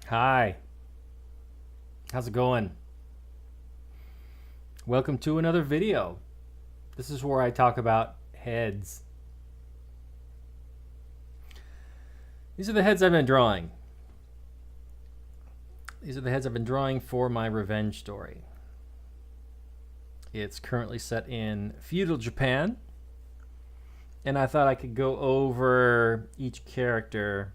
Hi, how's it going? Welcome to another video. This is where I talk about heads. These are the heads I've been drawing. These are the heads I've been drawing for my revenge story. It's currently set in feudal Japan, and I thought I could go over each character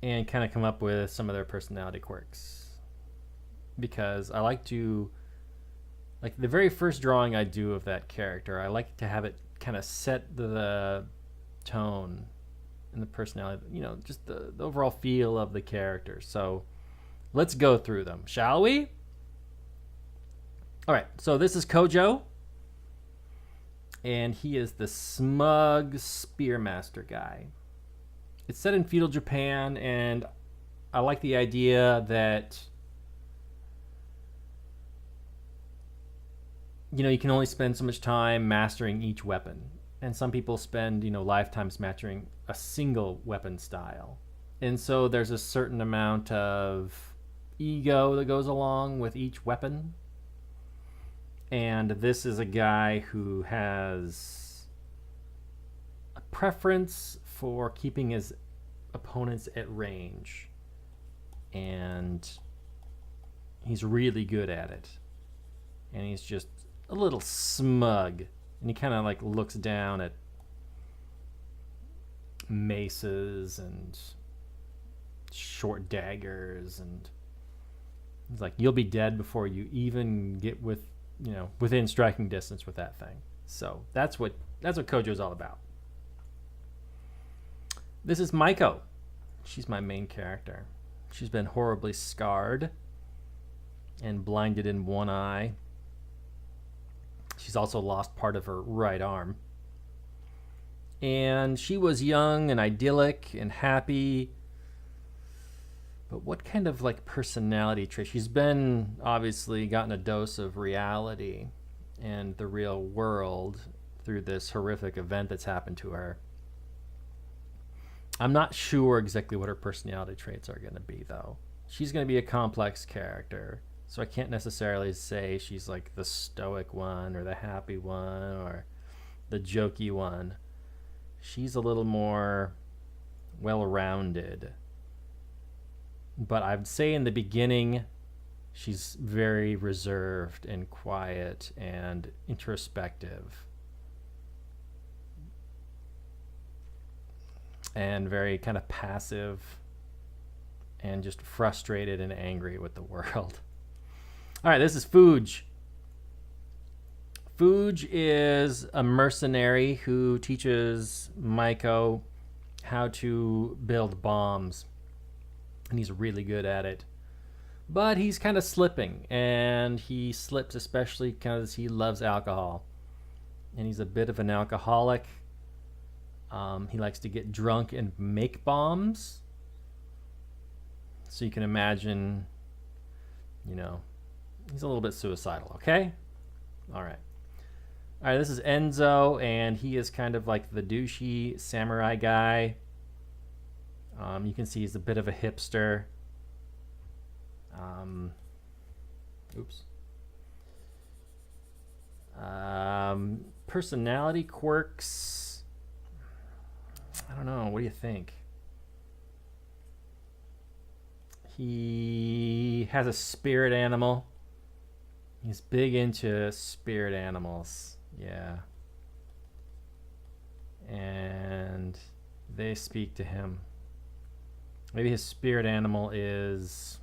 and kind of come up with some of their personality quirks. Because I like to, like the very first drawing I do of that character, I like to have it kind of set the tone and the personality, just the overall feel of the character. So let's go through them, shall we? All right, so this is Kojo, and he is the smug spearmaster guy. It's set in feudal Japan, and I like the idea that you can only spend so much time mastering each weapon, and some people spend lifetimes mastering a single weapon style, and so there's a certain amount of ego that goes along with each weapon. And this is a guy who has a preference for keeping his opponents at range, and he's really good at it, and he's just a little smug, and he kind of like looks down at maces and short daggers, and he's like, you'll be dead before you even get within striking distance with that thing. So that's what Kojo's all about. This is Maiko. She's my main character. She's been horribly scarred and blinded in one eye. She's also lost part of her right arm. And she was young and idyllic and happy. But what kind of personality trait? She's been obviously gotten a dose of reality and the real world through this horrific event that's happened to her. I'm not sure exactly what her personality traits are going to be, though. She's going to be a complex character, so I can't necessarily say she's like the stoic one or the happy one or the jokey one. She's a little more well-rounded. But I'd say in the beginning, she's very reserved and quiet and introspective, and very kind of passive and just frustrated and angry with the world. All right, this is Fuge. Fuge is a mercenary who teaches Maiko how to build bombs, and he's really good at it. But he's kind of slipping, and he slips especially because he loves alcohol, and he's a bit of an alcoholic. He likes to get drunk and make bombs. So you can imagine, he's a little bit suicidal, okay? All right. All right, this is Enzo, and he is kind of like the douchey samurai guy. You can see he's a bit of a hipster. Oops. Personality quirks. I don't know. What do you think? He has a spirit animal. He's big into spirit animals. Yeah. And they speak to him. Maybe his spirit animal is...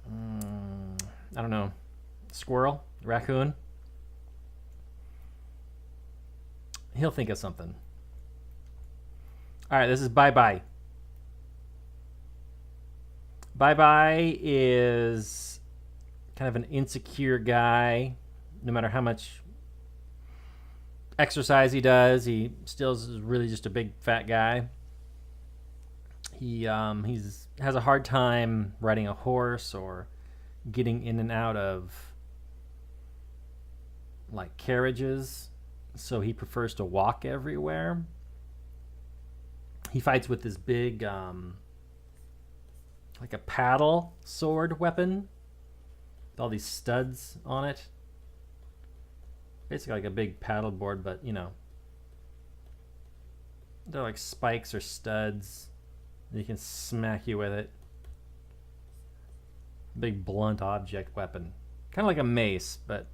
I don't know. Squirrel? Raccoon? He'll think of something. All right, this is Bye Bye. Bye Bye is kind of an insecure guy. No matter how much exercise he does, he still is really just a big fat guy. He has a hard time riding a horse or getting in and out of carriages, so he prefers to walk everywhere. He fights with this big, like a paddle sword weapon with all these studs on it. Basically like a big paddle board, but you know, they're like spikes or studs. You can smack you with it. Big blunt object weapon. Kind of like a mace, but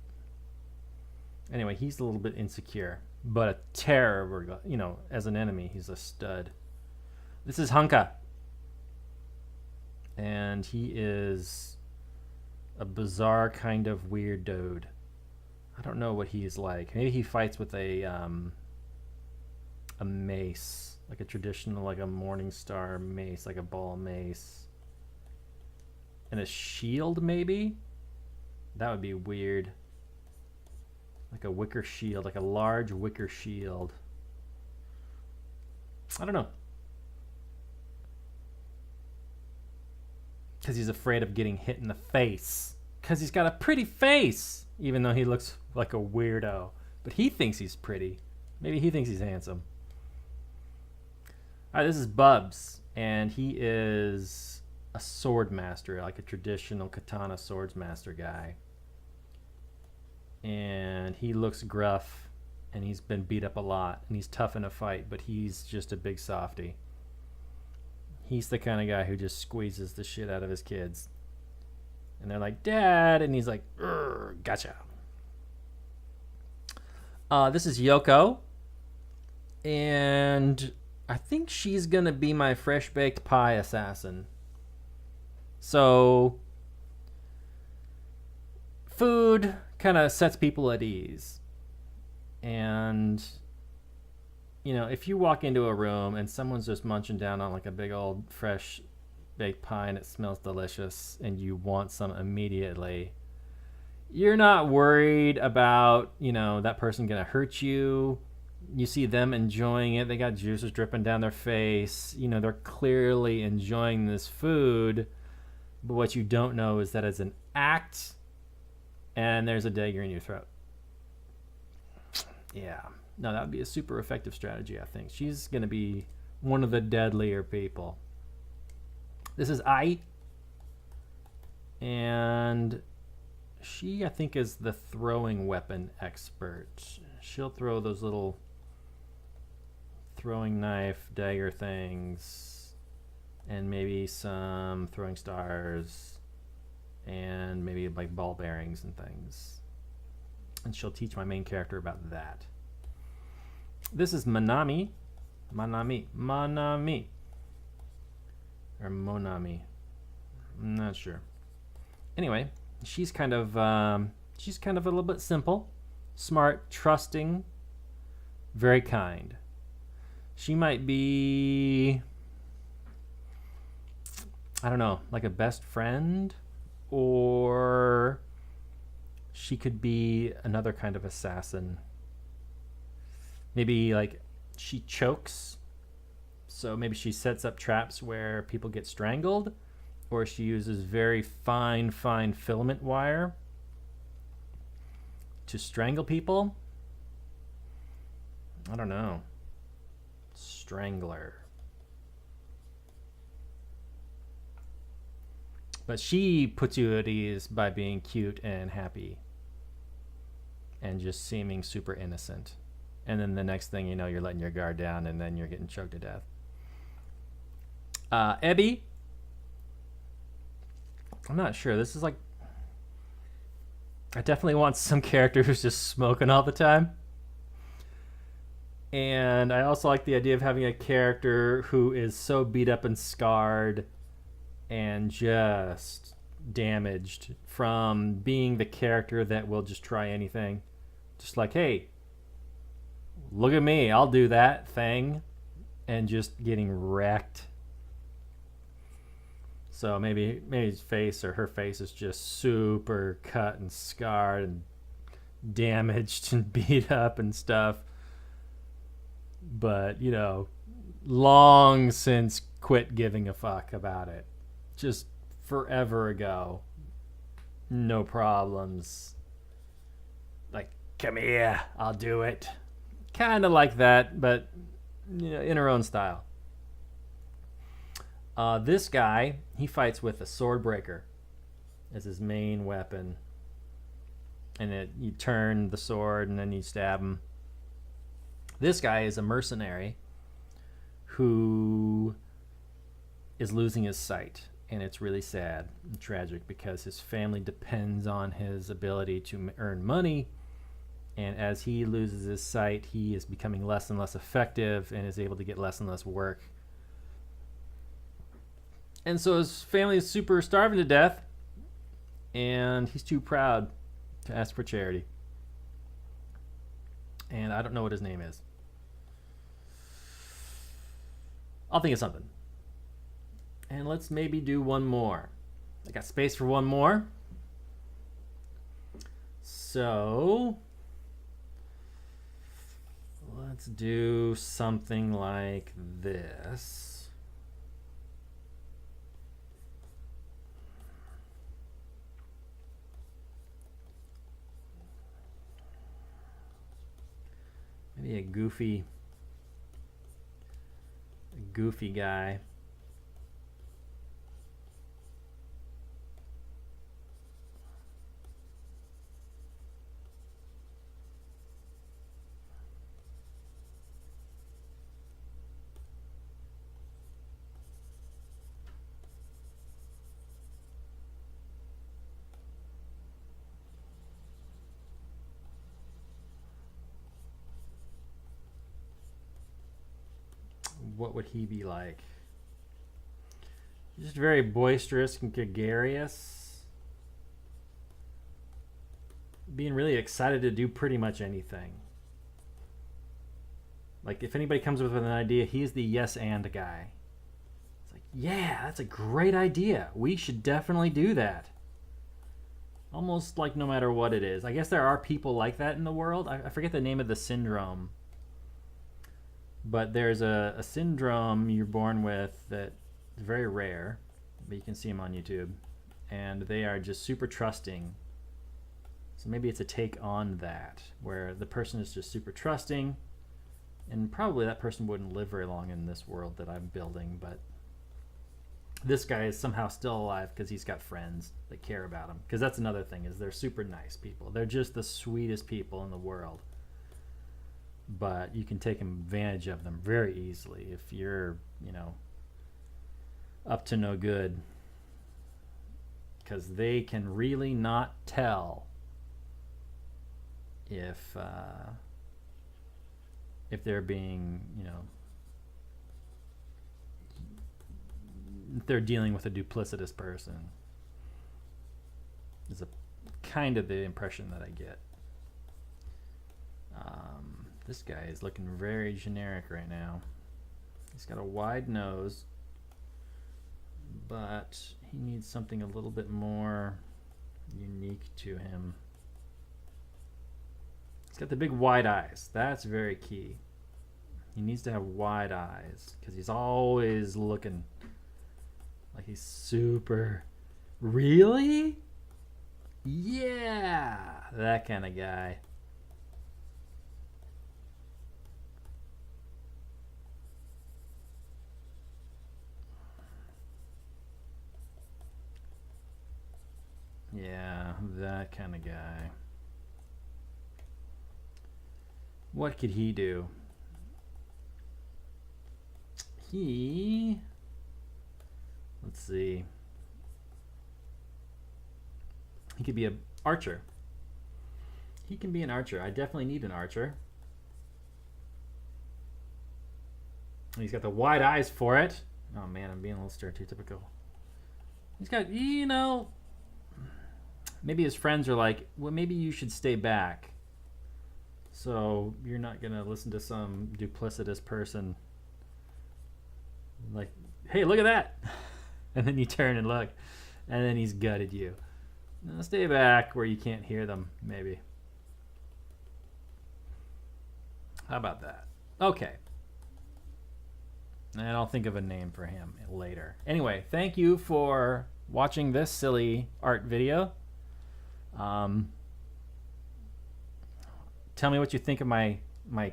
anyway, he's a little bit insecure. But a terror, you know, as an enemy, he's a stud. This is Hunka. And he is a bizarre kind of weird dude. I don't know what he's like. Maybe he fights with a mace, like a traditional, like a Morning Star mace, like a ball mace, and a shield. Maybe that would be weird, like a wicker shield, like a large wicker shield. I don't know, because he's afraid of getting hit in the face, because he's got a pretty face, even though he looks like a weirdo. But he thinks he's pretty. Maybe he thinks he's handsome. All right, this is Bubs, and he is a sword master, like a traditional katana swords master guy. And he looks gruff, and he's been beat up a lot, and he's tough in a fight, but he's just a big softy. He's the kind of guy who just squeezes the shit out of his kids. And they're like, Dad, and he's like, gotcha. This is Yoko, and I think she's going to be my fresh-baked pie assassin. So, food kind of sets people at ease. And, you know, if you walk into a room and someone's just munching down on like a big old fresh-baked pie and it smells delicious and you want some immediately, you're not worried about, you know, that person going to hurt you. You see them enjoying it. They got juices dripping down their face. You know, they're clearly enjoying this food. But what you don't know is that it's an act and there's a dagger in your throat. Yeah. No, that would be a super effective strategy, I think. She's going to be one of the deadlier people. This is Ai. And she, I think, is the throwing weapon expert. She'll throw those little throwing knife, dagger things, and maybe some throwing stars, and maybe like ball bearings and things. And she'll teach my main character about that. This is Manami. Manami. Or Monami. I'm not sure. Anyway, she's kind of a little bit simple, smart, trusting, very kind. She might be, I don't know, like a best friend, or she could be another kind of assassin. Maybe like she chokes, so maybe she sets up traps where people get strangled, or she uses very fine filament wire to strangle people. I don't know. Strangler. But she puts you at ease by being cute and happy and just seeming super innocent. And then the next thing you know, you're letting your guard down and then you're getting choked to death. Ebby. I'm not sure. This is like, I definitely want some character who's just smoking all the time. And I also like the idea of having a character who is so beat up and scarred and just damaged from being the character that will just try anything. Just like, hey, look at me, I'll do that thing. And just getting wrecked. So maybe his face or her face is just super cut and scarred and damaged and beat up and stuff. But, you know, long since quit giving a fuck about it. Just forever ago. No problems. Like, come here, I'll do it. Kind of like that, but, you know, in her own style. This guy, he fights with a sword breaker as his main weapon. And you turn the sword and then you stab him. This guy is a mercenary who is losing his sight. And it's really sad and tragic because his family depends on his ability to earn money. And as he loses his sight, he is becoming less and less effective and is able to get less and less work. And so his family is super starving to death, and he's too proud to ask for charity. And I don't know what his name is. I'll think of something. And let's maybe do one more. I got space for one more. So let's do something like this. Maybe a goofy guy. What would he be like? Just very boisterous and gregarious. Being really excited to do pretty much anything. Like if anybody comes with an idea, he's the yes and guy. It's like, yeah, that's a great idea. We should definitely do that. Almost like no matter what it is. I guess there are people like that in the world. I forget the name of the syndrome. But there's a syndrome you're born with that is very rare, but you can see them on YouTube. And they are just super trusting. So maybe it's a take on that, where the person is just super trusting. And probably that person wouldn't live very long in this world that I'm building, but this guy is somehow still alive because he's got friends that care about him. Because that's another thing, is they're super nice people. They're just the sweetest people in the world. But you can take advantage of them very easily if you're, up to no good. Because they can really not tell if they're being, if they're dealing with a duplicitous person. Is a kind of the impression that I get. This guy is looking very generic right now. He's got a wide nose, but he needs something a little bit more unique to him. He's got the big wide eyes. That's very key. He needs to have wide eyes because he's always looking like he's super. Really? Yeah, that kind of guy. Yeah, that kind of guy. What could he do? Let's see. He could be an archer. He can be an archer. I definitely need an archer. He's got the wide eyes for it. Oh man, I'm being a little stereotypical. He's got, maybe his friends are like, well, maybe you should stay back. So you're not going to listen to some duplicitous person. Like, hey, look at that. And then you turn and look. And then he's gutted you. Now stay back where you can't hear them, maybe. How about that? Okay. And I'll think of a name for him later. Anyway, thank you for watching this silly art video. Tell me what you think of my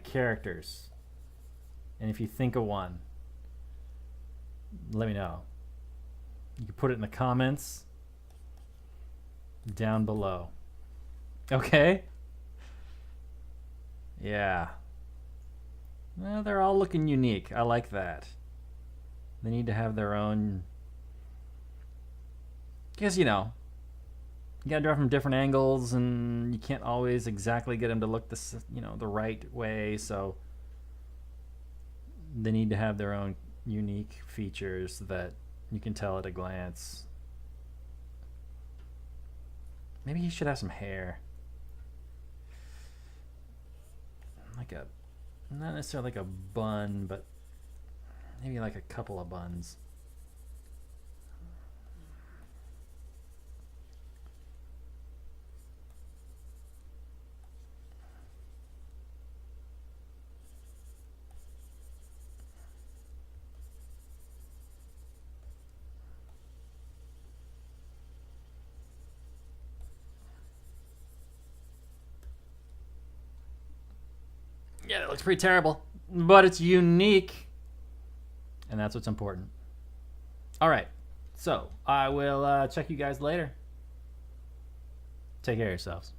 characters. And if you think of one, let me know. You can put it in the comments down below. Okay? Yeah. Well, they're all looking unique. I like that. They need to have their own... Because, you know, you gotta draw from different angles, and you can't always exactly get them to look the right way, so they need to have their own unique features that you can tell at a glance. Maybe he should have some hair. Like a, not necessarily like a bun, but maybe like a couple of buns. Yeah, that looks pretty terrible, but it's unique, and that's what's important. All right, so I will check you guys later. Take care of yourselves.